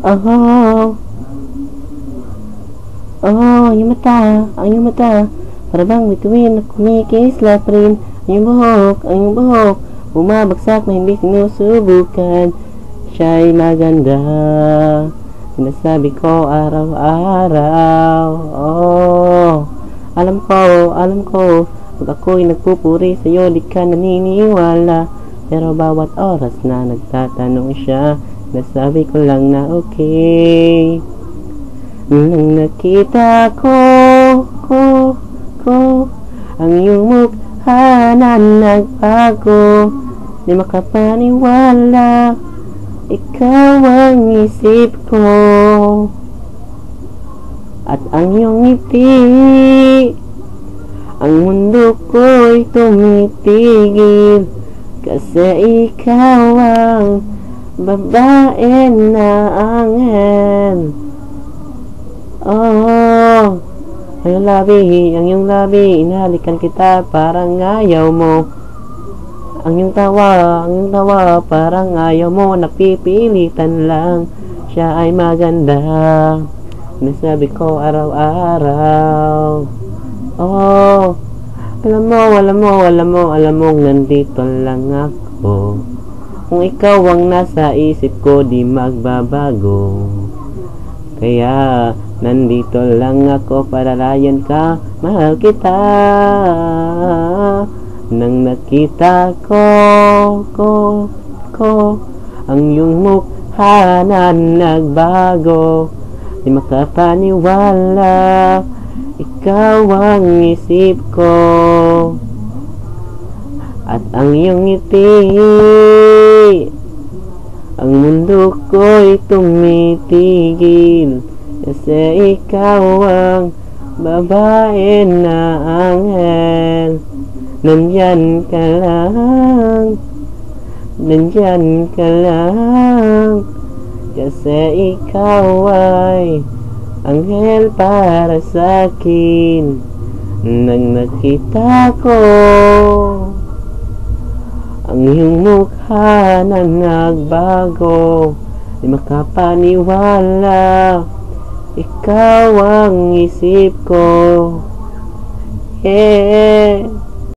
Oh, oh, ang iyong mata, para bang bituin na kumikislat pa rin. Ang iyong buhok, bumabagsak na hindi sinusubukan. Siya'y maganda, sinasabi ko araw-araw. Oh, alam ko, pag ako'y nagpupuri sa'yo, di ka naniniwala. Pero bawat oras na nagtatanong siya, nasabi ko lang na okay. Nang nakita ko ang iyong mukha na nagbago, di makapaniwala, ikaw ang isip ko. At ang iyong ngiti, ang mundo ko'y tumitigil, kasi ikaw ang babae na anghel. Oh, ang iyong labi, inahalikan kita parang ayaw mo. Ang iyong tawa, parang ayaw mo, napipilitan lang. Siya ay maganda, nasabi ko araw-araw. Oh, alam mo, nandito lang ako. Kung ikaw ang nasa isip ko, di magbabago. Kaya nandito lang ako para layan ka, mahal kita. Nang nakita ko ang iyong mukha na nagbago, di makapaniwala, ikaw ang isip ko. At ang iyong ngiti, ang mundo ko'y tumitigil, kasi ikaw ang babae na anghel. Nandyan ka lang, kasi ikaw ay anghel para sa'kin. Nang nakita ko ang iyong mukha na nagbago, di makapaniwala, ikaw ang isip ko. Yeah.